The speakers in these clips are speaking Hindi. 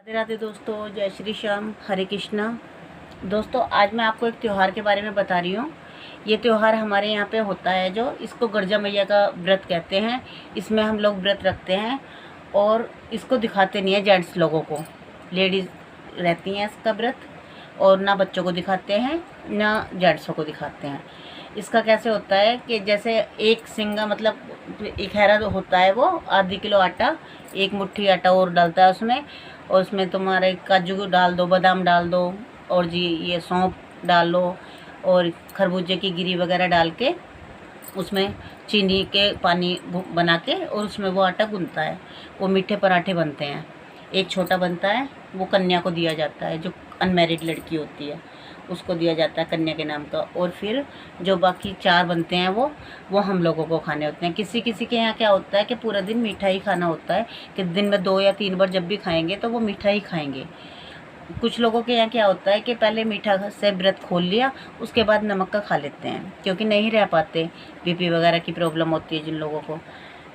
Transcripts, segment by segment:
राधे राधे दोस्तों, जय श्री श्याम, हरे कृष्णा। दोस्तों, आज मैं आपको एक त्यौहार के बारे में बता रही हूँ। ये त्यौहार हमारे यहाँ पे होता है, जो इसको गर्जा मैया का व्रत कहते हैं। इसमें हम लोग व्रत रखते हैं और इसको दिखाते नहीं है जेंट्स लोगों को। लेडीज़ रहती हैं इसका व्रत, और ना बच्चों को दिखाते हैं ना जेंट्सों को दिखाते हैं। इसका कैसे होता है कि जैसे एक सिंगा मतलब एक हैरा जो होता है, वो आधी किलो आटा, एक मुट्ठी आटा और डालता है उसमें, और उसमें तुम्हारे काजू डाल दो, बादाम डाल दो, और जी ये सौंफ डाल लो, और खरबूजे की गिरी वगैरह डाल के उसमें चीनी के पानी बना के और उसमें वो आटा गूंथता है। वो मीठे पराठे बनते हैं। एक छोटा बनता है, वो कन्या को दिया जाता है, जो अनमैरिड लड़की होती है उसको दिया जाता है कन्या के नाम का। और फिर जो बाकी 4 बनते हैं वो हम लोगों को खाने होते हैं। किसी किसी के यहाँ क्या होता है कि पूरा दिन मीठा ही खाना होता है, कि दिन में 2 या 3 बार जब भी खाएंगे तो वो मीठा ही खाएंगे। कुछ लोगों के यहाँ क्या होता है कि पहले मीठा से व्रत खोल लिया, उसके बाद नमक का खा लेते हैं, क्योंकि नहीं रह पाते, बीपी वगैरह की प्रॉब्लम होती है जिन लोगों को।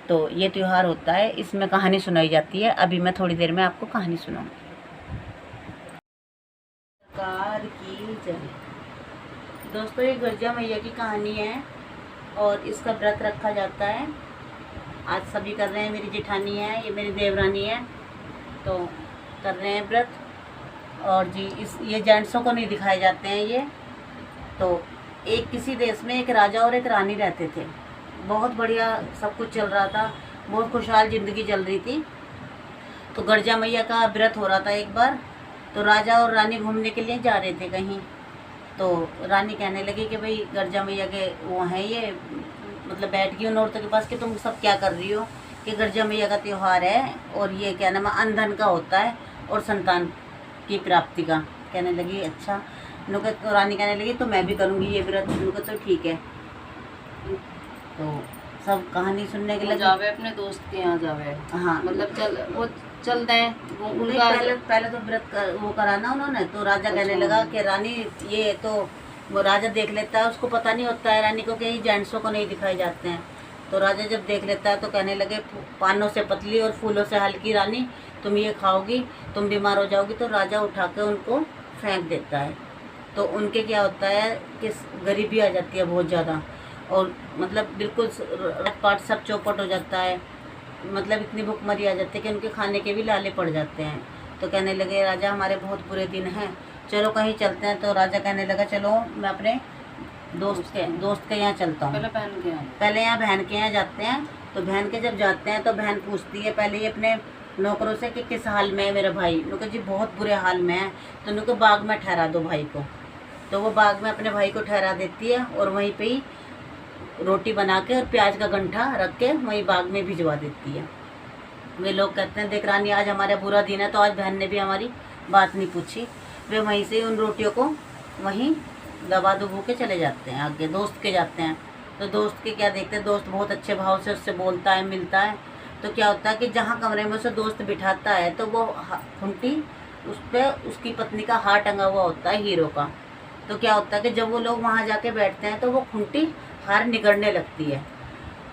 तो ये त्यौहार होता है, इसमें कहानी सुनाई जाती है। अभी मैं थोड़ी देर में आपको कहानी सुनाऊंगी। सरकार की जय। दोस्तों, ये गर्जा मैया की कहानी है और इसका व्रत रखा जाता है। आज सभी कर रहे हैं। मेरी जेठानी है, ये मेरी देवरानी है, तो कर रहे हैं व्रत। और जी ये जेंट्सों को नहीं दिखाए जाते हैं ये। तो एक किसी देश में एक राजा और एक रानी रहते थे। बहुत बढ़िया सब कुछ चल रहा था, बहुत खुशहाल ज़िंदगी चल रही थी। तो गर्जा मैया का व्रत हो रहा था एक बार। तो राजा और रानी घूमने के लिए जा रहे थे कहीं। तो रानी कहने लगी कि भाई गर्जा मैया के वो हैं ये, मतलब बैठ गई उन औरतों के पास कि तुम सब क्या कर रही हो, कि गर्जा मैया का त्यौहार है और ये क्या नाम है, अंधन का होता है और संतान की प्राप्ति का। कहने लगी अच्छा। नुका तो रानी कहने लगी तो मैं भी करूँगी ये व्रत। नुका तो ठीक है। तो सब कहानी सुनने के लिए जावे अपने दोस्त के यहाँ जावे। हाँ, मतलब वो चलते हैं वो उनका पहले तो व्रत वो कराना उन्होंने। तो राजा कहने लगा कि रानी ये तो वो राजा देख लेता है, उसको पता नहीं होता है रानी को कि ये जेंट्सों को नहीं दिखाए जाते हैं। तो राजा जब देख लेता है तो कहने लगे पानों से पतली और फूलों से हल्की रानी, तुम ये खाओगी तुम बीमार हो जाओगी। तो राजा उठा के उनको फेंक देता है। तो उनके क्या होता है कि गरीबी आ जाती है बहुत ज़्यादा, और मतलब बिल्कुल पाट सब चौपट हो जाता है। मतलब इतनी भूखमरी आ जाती है कि उनके खाने के भी लाले पड़ जाते हैं। तो कहने लगे राजा हमारे बहुत बुरे दिन हैं, चलो कहीं चलते हैं। तो राजा कहने लगा चलो मैं अपने दोस्त के यहाँ चलता हूँ। पहले यहाँ बहन के यहाँ जाते हैं। तो बहन के जब जाते हैं तो बहन पूछती है पहले ही अपने नौकरों से कि किस हाल में है मेरा भाई। उनको जी बहुत बुरे हाल में है, तो उनको बाग में ठहरा दो भाई को। तो वो बाग में अपने भाई को ठहरा देती है और वहीं पे ही रोटी बना के और प्याज का गंठा रख के वहीं बाग में भिजवा देती है। वे लोग कहते हैं देख रानी आज हमारा बुरा दिन है। तो आज बहन ने भी हमारी बात नहीं पूछी। वे वहीं से उन रोटियों को वहीं दबा दुबू के चले जाते हैं, आगे दोस्त के जाते हैं। तो दोस्त के क्या देखते हैं, दोस्त बहुत अच्छे भाव से उससे बोलता है, मिलता है। तो क्या होता है कि जहाँ कमरे में उसे दोस्त बिठाता है तो वो खूंटी उस पर उसकी पत्नी का हार टंगा हुआ होता है, हीरो का। तो क्या होता है कि जब वो लोग वहाँ जाके बैठते हैं तो वो खूंटी हार निगड़ने लगती है।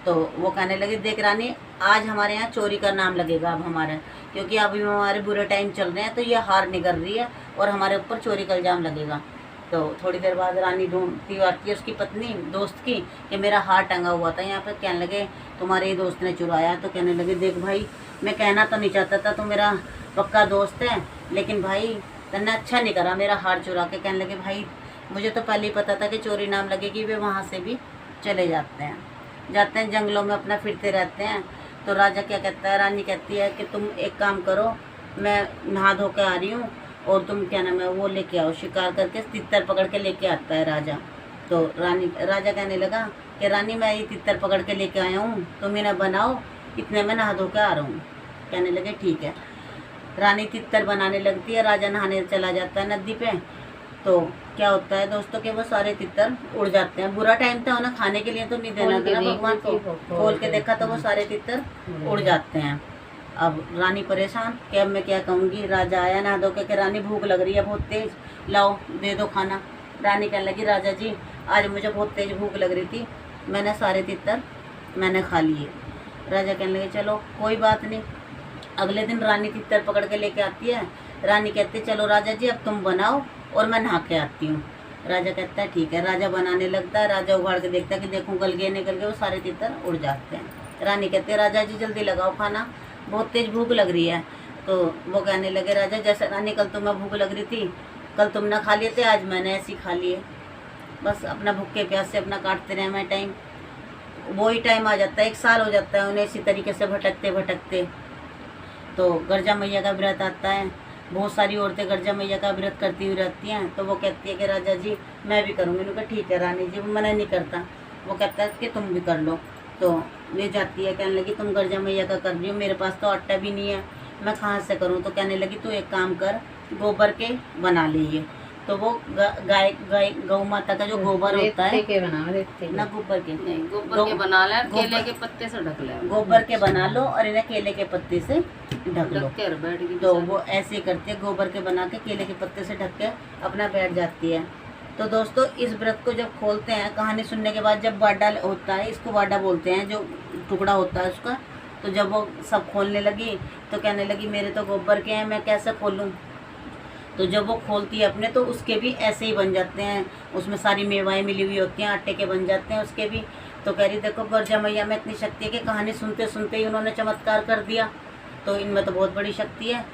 तो वो कहने लगे देख रानी आज हमारे यहाँ चोरी का नाम लगेगा अब हमारा, क्योंकि अभी हमारे बुरे टाइम चल रहे हैं। तो ये हार निगल रही है और हमारे ऊपर चोरी का इल्ज़ाम लगेगा। तो थोड़ी देर बाद रानी ढूंढती आती है उसकी पत्नी दोस्त की कि मेरा हार टंगा हुआ था यहाँ पे। कहने लगे तुम्हारे ही दोस्त ने चुराया। तो कहने लगे देख भाई मैं कहना तो नहीं चाहता था, तो मेरा पक्का दोस्त है, लेकिन भाई तन्ने अच्छा नहीं करा मेरा हार चुरा के। कहने लगे भाई मुझे तो पहले ही पता था कि चोरी नाम लगेगी। वे वहाँ से भी चले जाते हैं जंगलों में अपना फिरते रहते हैं। तो राजा क्या कहता है, रानी कहती है कि तुम एक काम करो, मैं नहा धो के आ रही हूँ और तुम क्या नाम है वो लेके आओ। शिकार करके तितर पकड़ के लेके आता है राजा। तो राजा कहने लगा कि रानी मैं ये तितर पकड़ के लेके आया हूँ, तुम इन्हें बनाओ, इतने में नहा धो के आ रहा हूँ। कहने लगे ठीक है। रानी तितर बनाने लगती है, राजा नहाने चला जाता है नदी पे। तो क्या होता है दोस्तों के वो सारे तितर उड़ जाते हैं। बुरा टाइम था उन्हें खाने के लिए तो नहीं देना था ना भगवान को। खोल के देखा तो वो सारे तितर उड़ जाते हैं। अब रानी परेशान कि अब मैं क्या कहूँगी। राजा आया नहा धो के रानी भूख लग रही है बहुत तेज़, लाओ दे दो खाना। रानी कहने लगी राजा जी आज मुझे बहुत तेज़ भूख लग रही थी, मैंने सारे तितर मैंने खा लिए। राजा कहने लगे चलो कोई बात नहीं। अगले दिन रानी तितर पकड़ के लेके आती है। रानी कहती है चलो राजा जी अब तुम बनाओ और मैं नहा के आती हूँ। राजा कहता है ठीक है। राजा बनाने लगता है। राजा उगाड़ के देखता है कि देखो गल गए, निकल गए, वो सारे तितर उड़ जाते हैं। रानी कहती है राजा जी जल्दी लगाओ खाना, बहुत तेज भूख लग रही है। तो वो कहने लगे राजा जैसे रानी कल तुम्हें भूख लग रही थी, कल तुम ना खा लिए थे, आज मैंने ऐसी खा लिए। बस अपना भूखे प्यास से अपना काटते रहे मैं टाइम। वही टाइम आ जाता है, 1 साल हो जाता है उन्हें इसी तरीके से भटकते भटकते। तो गर्जा मैया का व्रत आता है। बहुत सारी औरतें गर्जा मैया का व्रत करती हुई रहती हैं। तो वो कहती है कि राजा जी मैं भी करूँगी। उन्होंने कहा ठीक है रानी जी, वो मना नहीं करता। वो कहता है कि तुम भी कर लो। तो ले जाती है, कहने लगी तुम गर्जा मैया का कर रही हो, मेरे पास तो आटा भी नहीं है, मैं कहाँ से करूँ। तो कहने लगी तू एक काम कर, गोबर के बना लीजिए। तो वो गाय गाय गौ माता का जो गोबर होता है ना, गोबर के नहीं, गोबर के बना ले, केले गोबर के पत्ते से ढक ले। गोबर के बना लो और इन्हें केले के पत्ते से ढक लो। ढक कर बैठ गई तो वो ऐसे ही करती है, गोबर के बना के केले के पत्ते से ढक के अपना बैठ जाती है। तो दोस्तों इस व्रत को जब खोलते हैं, कहानी सुनने के बाद जब वाडा होता है, इसको वाडा बोलते हैं जो टुकड़ा होता है उसका। तो जब वो सब खोलने लगी तो कहने लगी मेरे तो गोबर के हैं, मैं कैसे खोलूँ। तो जब वो खोलती है अपने, तो उसके भी ऐसे ही बन जाते हैं, उसमें सारी मेवाएं मिली हुई होती हैं, आटे के बन जाते हैं उसके भी। तो कह रही देखो गर्जा मैया में इतनी शक्ति है कि कहानी सुनते सुनते ही उन्होंने चमत्कार कर दिया, तो इनमें तो बहुत बड़ी शक्ति है।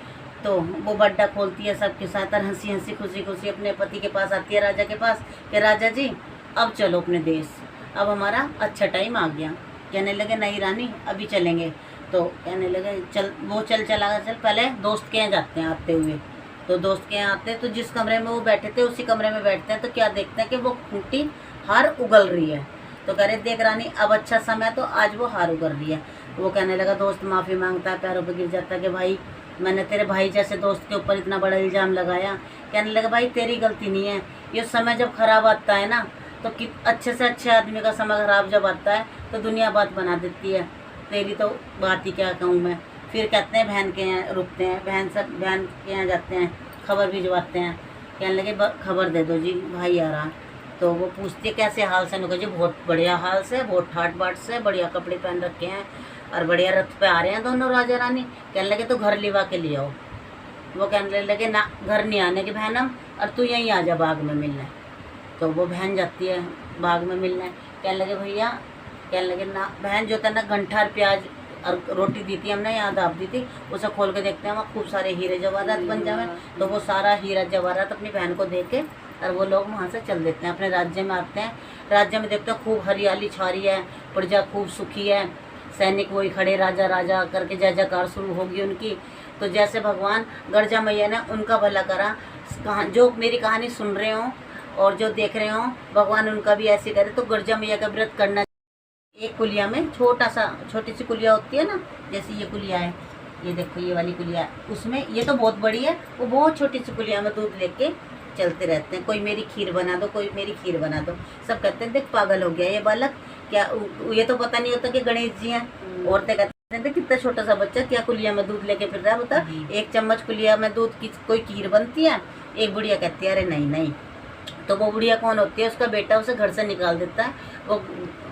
तो वो बड्डा खोलती है सबके साथ और हंसी हंसी खुशी खुशी अपने पति के पास आती है, राजा के पास, कि राजा जी अब चलो अपने देश, अब हमारा अच्छा टाइम आ गया। कहने लगे नहीं रानी अभी चलेंगे। तो कहने लगे चल, वो चला चल, पहले दोस्त के यहाँ जाते हैं आते हुए। तो दोस्त के यहाँ आते हैं, तो जिस कमरे में वो बैठे थे उसी कमरे में बैठते हैं। तो क्या देखते हैं कि वो खूंटी हार उगल रही है। तो कह रहे देख रानी अब अच्छा समय, तो आज वो हार उगल रही है। वो कहने लगा, दोस्त माफ़ी मांगता है, पैरों पे गिर जाता है कि भाई मैंने तेरे भाई जैसे दोस्त के ऊपर इतना बड़ा इल्ज़ाम लगाया। कहने लगा भाई तेरी गलती नहीं है, ये समय जब खराब आता है ना, तो कि अच्छे से अच्छे आदमी का समय खराब जब आता है तो दुनिया बात बना देती है, तेरी तो बात ही क्या कहूँ मैं। फिर कहते हैं बहन के यहाँ रुकते हैं, बहन के यहाँ जाते हैं, खबर भिजवाते हैं। कहने लगे खबर दे दो जी भाई आ रहा। तो वो पूछती है कैसे हाल से। नुका जी बहुत बढ़िया हाल से, बहुत ठाट बाट से, बढ़िया कपड़े पहन रखे हैं और बढ़िया रथ पे आ रहे हैं दोनों राजा रानी। कहने लगे तो घर लिवा के ले आओ। वो कहने लगे ना घर नहीं आने की बहन हम, और तू यहीं आ जा बाग में मिलने। तो वो बहन जाती है बाग में मिलने। कहने लगे भैया, कहने लगे ना बहन जो था ना घंटा प्याज और रोटी दी थी हमने, याद आप दी थी, उसे खोल के देखते हैं वहाँ खूब सारे हीरे जवाहरात बन जाए। तो वो सारा हीरा जवाहरात अपनी बहन को दे के और वो लोग वहाँ से चल देते हैं, अपने राज्य में आते हैं। राज्य में देखते हैं खूब हरियाली छा रही है, प्रजा खूब सुखी है, सैनिक वही खड़े राजा राजा करके जय जयकार शुरू होगी उनकी। तो जैसे भगवान गर्जा मैया ने उनका भला करा, जो मेरी कहानी सुन रहे हों और जो देख रहे हों, भगवान उनका भी ऐसे करे। तो गर्जा मैया का व्रत करना। एक कुलिया में छोटी सी कुलिया होती है ना, जैसे ये कुलिया है, ये देखो ये वाली कुलिया, उसमें ये तो बहुत बड़ी है, वो बहुत छोटी सी कुलिया में दूध लेके चलते रहते हैं। कोई मेरी खीर बना दो, कोई मेरी खीर बना दो। सब कहते हैं देख पागल हो गया ये बालक, क्या ये तो पता नहीं होता कि गणेश जी हैं। औरतें कहते हैं कितना छोटा सा बच्चा क्या कुलिया में दूध लेके फिर रहा है, बता 1 चम्मच कुलिया में दूध की कोई खीर बनती है। एक बुढ़िया कहती है अरे नहीं नहीं। तो वो बुढ़िया कौन होती है, उसका बेटा उसे घर से निकाल देता है।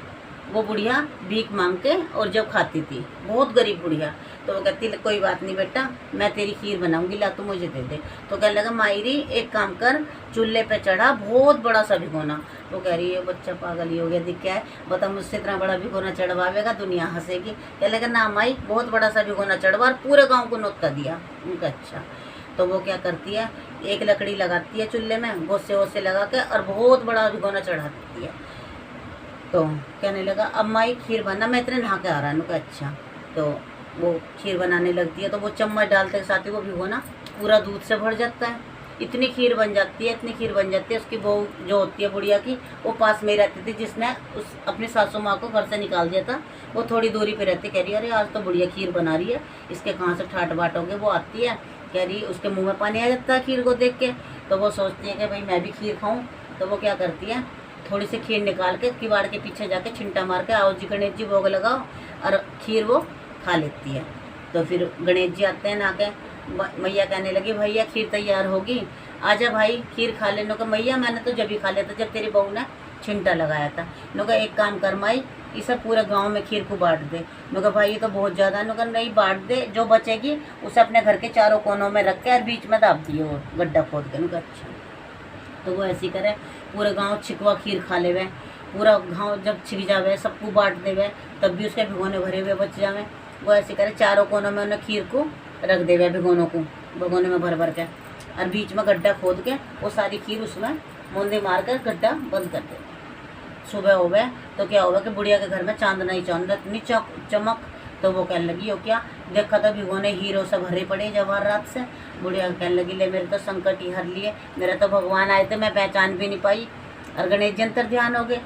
वो बुढ़िया भीख मांग के और जब खाती थी, बहुत गरीब बुढ़िया। तो वो कहती कोई बात नहीं बेटा, मैं तेरी खीर बनाऊंगी, ला तू मुझे दे दे। तो कहने लगा मायरी एक काम कर, चूल्हे पे चढ़ा बहुत बड़ा सा भिगोना। वो कह रही है बच्चा पागल ही हो गया, दिख क्या है, बता मुझसे इतना बड़ा भिगोना चढ़वावेगा, दुनिया हंसेगी। कहने लगा ना माई बहुत बड़ा सा भिगोना चढ़वा, और पूरे गाँव को न्योता दिया। उनका अच्छा। तो वो क्या करती है, एक लकड़ी लगाती है चूल्हे में, गोसे वोसे लगा के और बहुत बड़ा भिगोना चढ़ा देती है। तो कहने लगा अब माई खीर बना, मैं इतने नहा के आ रहा हूँ। अच्छा। तो वो खीर बनाने लगती है, तो वो चम्मच डालते के साथ ही वो भिगोना पूरा दूध से भर जाता है। इतनी खीर बन जाती है, इतनी खीर बन जाती है। उसकी बहू जो होती है बुढ़िया की, वो पास में रहती थी, जिसने उस अपनी सासू माँ को घर से निकाल दिया था, वो थोड़ी दूरी पे रहती। कह रही अरे आज तो बुढ़िया खीर बना रही है, इसके कहाँ से ठाट बाट होंगे। वो आती है, कह रही उसके मुँह में पानी आ जाता है खीर को देख के। तो वो सोचती है कि भाई मैं भी खीर खाऊँ। तो वो क्या करती है, थोड़ी सी खीर निकाल के किवाड़ के पीछे जाके छिंटा मार के आओ जी गणेश जी भोग लगाओ, और खीर वो खा लेती है। तो फिर गणेश जी आते हैं ना के, मैया कहने लगी भैया खीर तैयार होगी, आजा भाई खीर खा लेने को। मैया मैंने तो जब ही खा लिया था जब तेरी बहू ने छिंटा लगाया था। नो का एक काम कर माई, इसे पूरे गांव में खीर को बांट दे। मैं कहा भाई ये तो बहुत ज़्यादा है। कहा नहीं बांट दे, जो बचेगी उसे अपने घर के चारों कोनों में रख के और बीच में दाब दिए वो गड्ढा खोद के। मैं कहा अच्छा। तो वो ऐसी करे, पूरे गांव छिकवा खीर खा ले, पूरा गांव जब छिक जावे सबको बांट देवे, तब भी उसके भिगोने भरे हुए बच जावे। वो ऐसे करे चारों कोनों में उन्हें खीर को रख देवे, भगोने में भर भर के, और बीच में गड्ढा खोद के वो सारी खीर उसमें मूंदे मार कर गड्ढा बंद कर दे। सुबह हो गए तो क्या होगा कि बुढ़िया के घर में चांदना ही चांद, इतनी चमक। तो वो कहने लगी हो क्या देखा तो भिगोने हीरो सब भरे पड़े जवाहर रात से। बुढ़िया कहने लगी ले मेरे तो संकट ही हर लिए, मेरा तो भगवान आए थे मैं पहचान भी नहीं पाई, और गणेश जी अंतर ध्यान हो गए।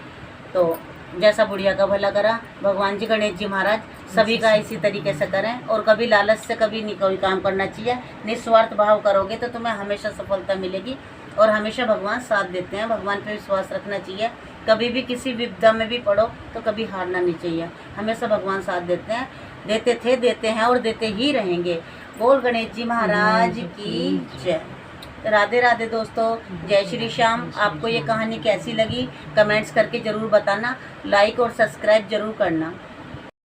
तो जैसा बुढ़िया का भला करा भगवान जी, गणेश जी महाराज सभी का इसी तरीके से करें। और कभी लालच से कभी नहीं कोई काम करना चाहिए, निस्वार्थ भाव करोगे तो तुम्हें हमेशा सफलता मिलेगी, और हमेशा भगवान साथ देते हैं। भगवान पे विश्वास रखना चाहिए, कभी भी किसी विपदा में भी पड़ो तो कभी हारना नहीं चाहिए, हमेशा भगवान साथ देते हैं, देते थे, देते हैं और देते ही रहेंगे। बोल गणेश जी महाराज की जय। राधे राधे दोस्तों, जय श्री श्याम। आपको ये कहानी कैसी लगी कमेंट्स करके ज़रूर बताना, लाइक और सब्सक्राइब ज़रूर करना।